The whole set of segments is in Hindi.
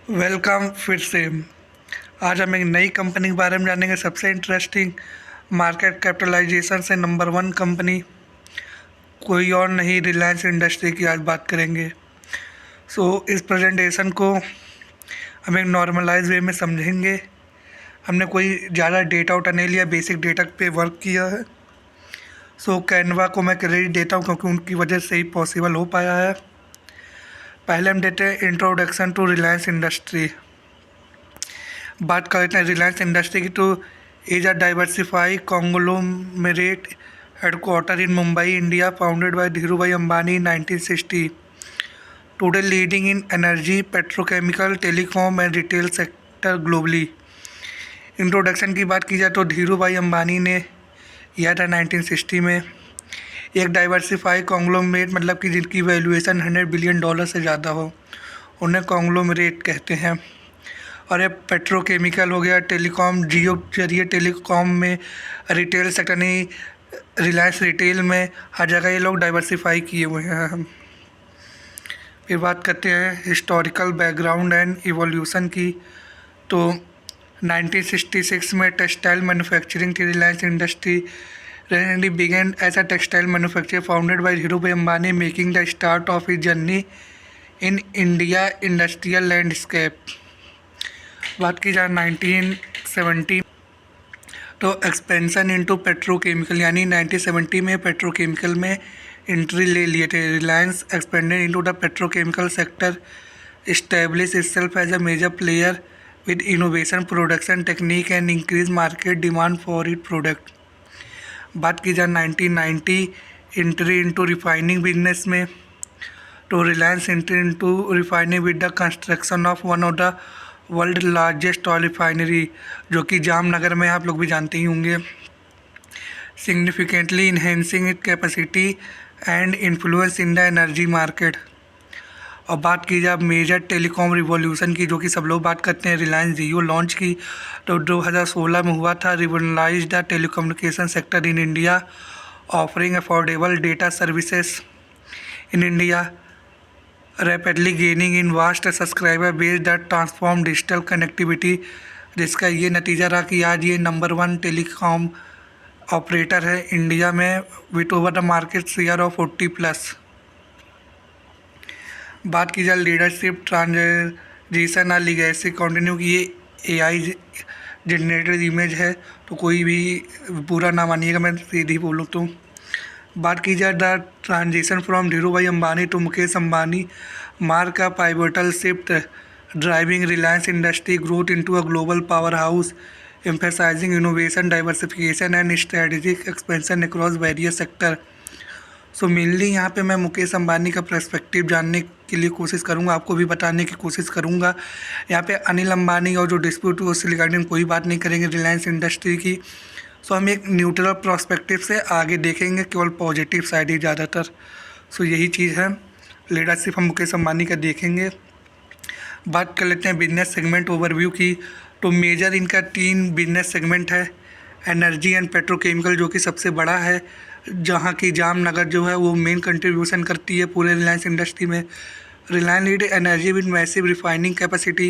वेलकम फिर से। आज हम एक नई कंपनी के बारे में जानेंगे। सबसे इंटरेस्टिंग, मार्केट कैपिटलाइजेशन से नंबर 1 कंपनी कोई और नहीं, रिलायंस इंडस्ट्री की आज बात करेंगे। इस प्रेजेंटेशन को हम एक नॉर्मलाइज वे में समझेंगे। हमने कोई ज़्यादा डेटा उठा नहीं लिया, बेसिक डेटा पे वर्क किया है। कैनवा को मैं क्रेडिट देता हूँ क्योंकि उनकी वजह से ही पॉसिबल हो पाया है। पहले हम देते हैं इंट्रोडक्शन टू रिलायंस इंडस्ट्री। बात करते हैं रिलायंस इंडस्ट्री की, तो is a diversified conglomerate headquarter in Mumbai, India, founded by Dhiru bhai Ambani in 1960। Today leading in energy, petrochemical, telecom and retail sector globally. Introduction की बात की जाए तो धीरू भाई अंबानी ने किया था 1960 में। एक डाइवर्सिफाइड कॉन्ग्लोमेरेट मतलब कि जिनकी वैल्यूएशन $100 बिलियन से ज़्यादा हो, उन्हें कॉन्ग्लोमेरेट कहते हैं। और ये पेट्रोकेमिकल हो गया, टेलीकॉम, जियो जरिए टेलीकॉम में, रिटेल सेक्टर नहीं, रिलायंस रिटेल में, हर जगह ये लोग डाइवर्सिफाई किए हुए हैं। फिर बात करते हैं हिस्टोरिकल बैकग्राउंड एंड इवोल्यूशन की। तो 1966 में टेक्सटाइल मैन्युफैक्चरिंग थी Reliance industry. Recently began as a textile manufacturer founded by Dhirubhai Ambani, making the start of his journey in India industrial landscape। बात की जाए 1970 तो एक्सपेंशन इनटू पेट्रोकेमिकल, यानी 1970 में पेट्रोकेमिकल में एंट्री ले लिए थे। Reliance expanded into the petrochemical sector, establish itself as a major player with innovation, production technique and increased market demand for its product। बात की जाए 1990 एंट्री इनटू रिफाइनिंग बिजनेस में, तो Reliance entry into refining with the construction of one of the world largest oil refinery, जो कि जामनगर में आप लोग भी जानते ही होंगे। Significantly enhancing it capacity and influence in the energy market. और बात की जाए मेजर टेलीकॉम रिवॉल्यूशन की, जो कि सब लोग बात करते हैं, रिलायंस जियो लॉन्च की तो 2016 में हुआ था। Revolutionized the telecommunication sector in India, offering affordable data services in India, rapidly gaining in vast subscriber base that transform digital connectivity, जिसका ये नतीजा रहा कि आज ये नंबर 1 टेलीकॉम ऑपरेटर है इंडिया में with over the market share of 40+। बात की जाए लीडरशिप ट्रांजिशन और लीगेसी कंटिन्यू की, ये AI जनरेटेड इमेज है तो कोई भी बुरा ना मानिएगा, मैं सीधी बोलूँ तो। बात की जाए the transition from Dhiru bhai Ambani to Mukesh Ambani mark a pivotal shift driving Reliance industry growth into a global power house, emphasising innovation, diversification and strategic expansion across various sector. Mainly यहाँ पे मैं मुकेश अंबानी का पर्सपेक्टिव जानने के लिए कोशिश करूँगा, आपको भी बताने की कोशिश करूँगा। यहाँ पे अनिल अंबानी और जो डिस्प्यूट है उससे रिगार्डिंग कोई बात नहीं करेंगे रिलायंस इंडस्ट्री की। हम एक न्यूट्रल पर्सपेक्टिव से आगे देखेंगे, केवल पॉजिटिव साइड ही ज़्यादातर। यही चीज़ है, लीडरशिप हम मुकेश अंबानी का देखेंगे। बात कर लेते हैं बिजनेस सेगमेंट ओवरव्यू की। तो मेजर इनका 3 बिजनेस सेगमेंट है। एनर्जी एंड पेट्रोकेमिकल जो कि सबसे बड़ा है, जहाँ की जामनगर जो है वो मेन कंट्रीब्यूशन करती है पूरे रिलायंस इंडस्ट्री में। Reliance lead energy with massive refining capacity,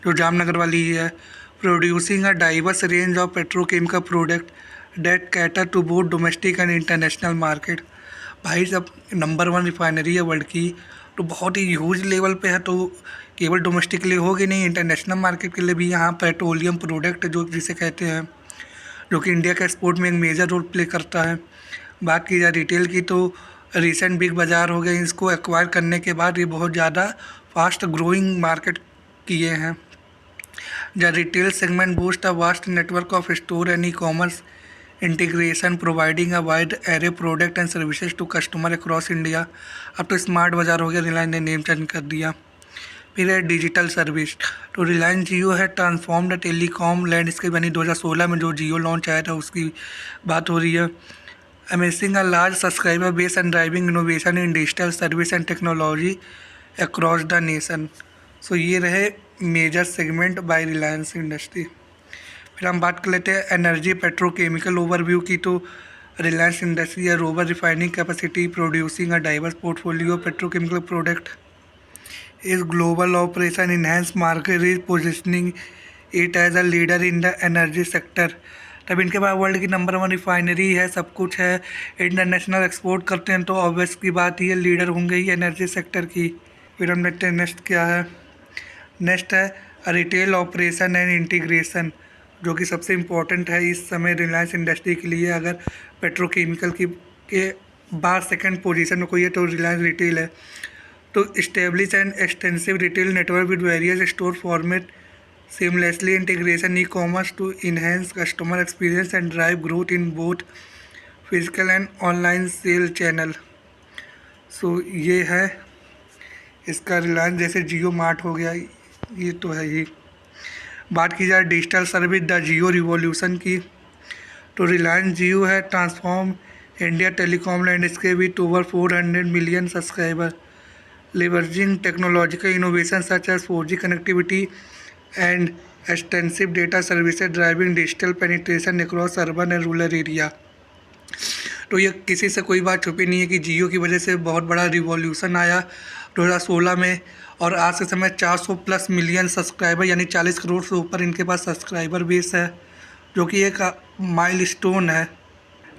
जो जामनगर वाली ही है। Producing a diverse range of petrochemical product that cater to both domestic and international market. भाई सब नंबर 1 रिफाइनरी है वर्ल्ड की, तो बहुत ही ह्यूज लेवल पे है। तो केवल डोमेस्टिक के लिए होगी नहीं, इंटरनेशनल मार्केट के लिए भी यहाँ पेट्रोलियम प्रोडक्ट जो जिसे कहते हैं, जो कि इंडिया के एक्सपोर्ट में एक मेजर रोल प्ले करता है। बात की जाए रिटेल की, तो रिसेंट बिग बाज़ार हो गए, इसको एक्वायर करने के बाद ये बहुत ज़्यादा फास्ट ग्रोइंग मार्केट किए हैं। The retail segment boost a vast network of store and e-commerce integration, providing a wide array product and services to customer across India. अब तो स्मार्ट बाज़ार हो गया, रिलायंस ने नेम चेंज कर दिया। फिर है डिजिटल सर्विस, तो रिलायंस जियो है ट्रांसफॉर्म द टेलीकॉम लैंडस्केप, यानी 2016 में जो जियो लॉन्च आया था उसकी बात हो रही है। Amazing a large subscriber base and driving innovation in digital service and technology across the nation. ये रहे major segment by Reliance industry. फिर हम बात कर लेते हैं एनर्जी पेट्रोकेमिकल ओवरव्यू की। तो रिलायंस इंडस्ट्री है rover refining capacity, producing a diverse portfolio petrochemical product, Its global operation enhance market reach, positioning it as a leader in the energy sector। तब इनके पास वर्ल्ड की नंबर 1 रिफाइनरी है, सब कुछ है, इंटरनेशनल एक्सपोर्ट करते हैं, तो ऑब्वियस की बात ये लीडर होंगे ही एनर्जी सेक्टर की। फिर हम देखते हैं नेक्स्ट क्या है। नेक्स्ट है रिटेल ऑपरेशन एंड इंटीग्रेशन, जो कि सबसे इम्पोर्टेंट है इस समय रिलायंस इंडस्ट्री के लिए। अगर पेट्रोकेमिकल की के बाद सेकंड पोजीशन में कोई है तो रिलायंस रिटेल है। तो establish and extensive retail network with various store format, seamlessly integration e-commerce to enhance customer experience and drive growth in both physical and online sale channel। सो ये है इसका रिलायंस, जैसे जियो मार्ट हो गया, ये तो है ही। बात की जाए digital service the Jio revolution की, तो रिलायंस जियो है transform India telecom landscape with over 400 million subscriber, leveraging technological innovation such as 4G connectivity and extensive data services driving digital penetration across urban and rural area। तो ये किसी से कोई बात छुपी नहीं है कि जियो की वजह से बहुत बड़ा रिवॉल्यूशन आया 2016 में, और आज के समय 400 प्लस मिलियन सब्सक्राइबर यानी 40 करोड़ से ऊपर इनके पास सब्सक्राइबर बेस है, जो कि एक माइलस्टोन है।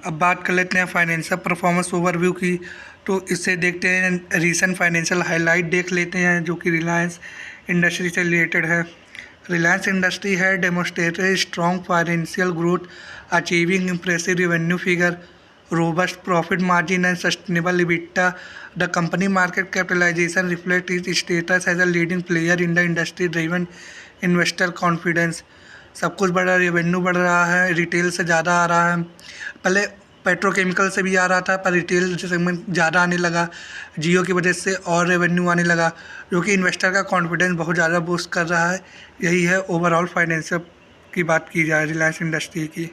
अब बात कर लेते हैं फाइनेंशियल परफॉर्मेंस ओवरव्यू की, तो इससे देखते हैं रीसेंट फाइनेंशियल हाईलाइट देख लेते हैं जो कि रिलायंस इंडस्ट्री से रिलेटेड है। रिलायंस इंडस्ट्री है demonstrated strong financial growth, achieving impressive revenue figure, robust profit margin and sustainable EBITDA। The company market capitalization reflects its status as a leading player in the industry driven investor confidence। सब कुछ बढ़ रहा है, रेवेन्यू बढ़ रहा है, रिटेल से ज़्यादा आ रहा है। पहले पेट्रोकेमिकल से भी आ रहा था, पर रिटेल सेगमेंट ज़्यादा आने लगा जियो की वजह से, और रेवेन्यू आने लगा, जो कि इन्वेस्टर का कॉन्फिडेंस बहुत ज़्यादा बूस्ट कर रहा है। यही है ओवरऑल फाइनेंशियल की बात की जाए रिलायंस इंडस्ट्री की।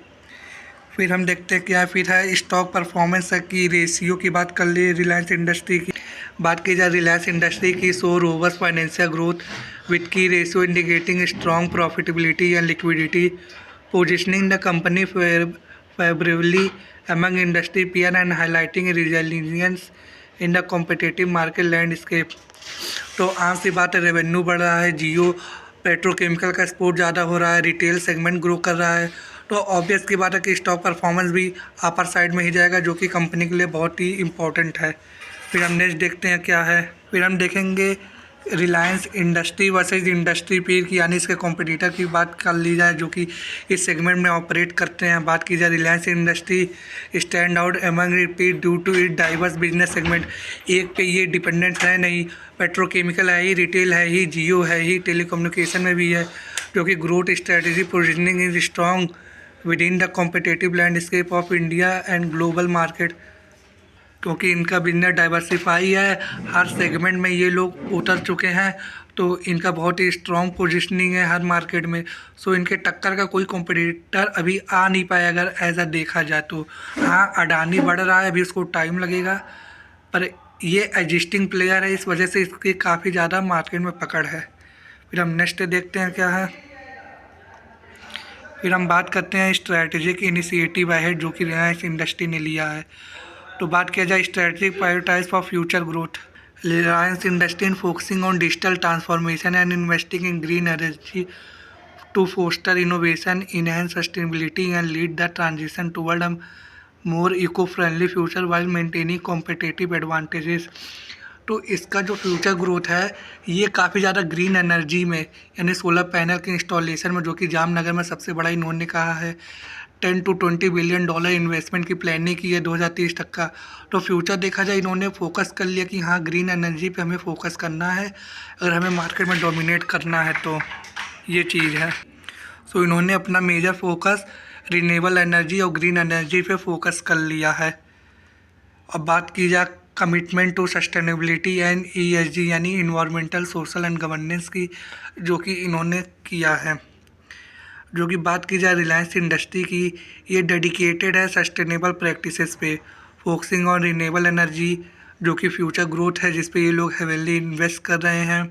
फिर हम देखते हैं क्या फिर है स्टॉक परफॉर्मेंस की रेशियो की बात कर लिए रिलायंस इंडस्ट्री की। बात की जाए रिलायंस इंडस्ट्री की, सो रोबस्ट फाइनेंशियल ग्रोथ विथ की ratio indicating strong profitability and liquidity, positioning the company favourably among industry peer and highlighting resilience in the competitive market landscape. तो आम सी बात है, रेवेन्यू बढ़ रहा है, जियो पेट्रोकेमिकल का एक्सपोर्ट ज़्यादा हो रहा है, रिटेल सेगमेंट ग्रो कर रहा है, तो ऑब्वियस की बात है कि स्टॉक परफॉर्मेंस भी अपर साइड में ही जाएगा, जो कि कंपनी के लिए बहुत ही इम्पोर्टेंट है। फिर हम नेक्स्ट देखते हैं क्या है। फिर हम देखेंगे रिलायंस इंडस्ट्री वर्सेस इंडस्ट्री पीर की, यानी इसके कॉम्पिटिटर की बात कर ली जाए जो कि इस सेगमेंट में ऑपरेट करते हैं। बात की जाए Reliance industry stand out among repeat due to it diverse business segment. एक पे ये डिपेंडेंट है नहीं, पेट्रोकेमिकल है ही, रिटेल है ही, जियो है ही, टेलीकम्युनिकेशन में भी है, जो कि growth strategy positioning is strong with in the competitive landscape of India and global market, क्योंकि इनका बिजनेस डाइवर्सिफाई है, हर सेगमेंट में ये लोग उतर चुके हैं, तो इनका बहुत ही स्ट्रॉन्ग पोजीशनिंग है हर मार्केट में। सो इनके टक्कर का कोई कॉम्पिटिटर अभी आ नहीं पाया अगर ऐसा देखा जाए तो। हाँ, अडानी बढ़ रहा है, अभी उसको टाइम लगेगा, पर ये एग्जिस्टिंग प्लेयर है, इस वजह से इसकी काफ़ी ज़्यादा मार्केट में पकड़ है। फिर हम नेक्स्ट देखते हैं क्या है। फिर हम बात करते हैं स्ट्रैटेजिक इनिशिएटिव है जो कि रिलायंस इंडस्ट्री ने लिया है। तो बात किया जाए strategic prioritise for future growth, Reliance industry in focusing on digital transformation and investing in green energy to foster innovation, enhance sustainability and lead the transition toward a more eco friendly future while maintaining competitive advantages. तो इसका जो फ्यूचर ग्रोथ है ये काफ़ी ज़्यादा ग्रीन एनर्जी में, यानी सोलर पैनल के इंस्टॉलेशन में, जो कि जामनगर में सबसे बड़ा इन्होंने कहा है 10 to 20 बिलियन डॉलर इन्वेस्टमेंट की प्लानिंग की है 2030 तक का। तो फ्यूचर देखा जाए इन्होंने फोकस कर लिया कि हाँ, ग्रीन एनर्जी पे हमें फोकस करना है अगर हमें मार्केट में डोमिनेट करना है, तो ये चीज़ है। सो इन्होंने अपना मेजर फोकस रिन्यूएबल एनर्जी और ग्रीन एनर्जी पे फोकस कर लिया है। अब बात की जाए commitment to sustainability and ESG यानी इन्वायरमेंटल सोशल एंड गवर्नेंस की, जो कि इन्होंने किया है। जो कि बात की जाए रिलायंस इंडस्ट्री की, ये डेडिकेटेड है सस्टेनेबल प्रैक्टिसेस पे, फोकसिंग ऑन रिन्यूएबल एनर्जी, जो कि फ्यूचर ग्रोथ है जिस पे ये लोग हेवीली इन्वेस्ट कर रहे हैं,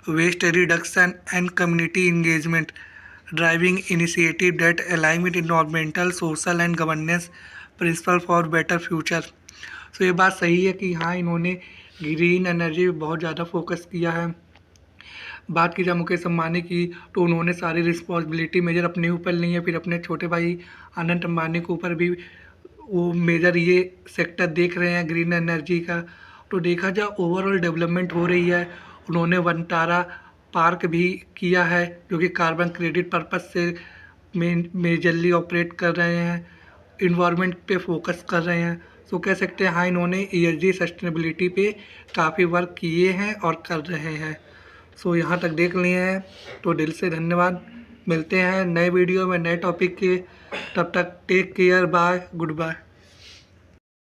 waste reduction and community engagement, driving initiative that align with environmental social and governance principle for better future. तो ये बात सही है कि हाँ, इन्होंने ग्रीन एनर्जी पे बहुत ज़्यादा फोकस किया है। बात की जाए मुकेश अंबानी की, तो उन्होंने सारी रिस्पॉन्सिबिलिटी मेजर अपने ऊपर ली है, फिर अपने छोटे भाई अनंत अंबानी के ऊपर भी वो मेजर ये सेक्टर देख रहे हैं ग्रीन एनर्जी का। तो देखा जाए ओवरऑल डेवलपमेंट हो रही है। उन्होंने वनतारा पार्क भी किया है जो कि कार्बन क्रेडिट पर्पस से मेजरली ऑपरेट कर रहे हैं, इन्वायरमेंट पे फोकस कर रहे हैं। सो कह सकते हैं हाँ, इन्होंने ईएसजी सस्टेनेबिलिटी पे काफ़ी वर्क किए हैं और कर रहे हैं। सो यहाँ तक देख लिए हैं तो दिल से धन्यवाद। मिलते हैं नए वीडियो में नए टॉपिक के, तब तक take care, bye, good bye.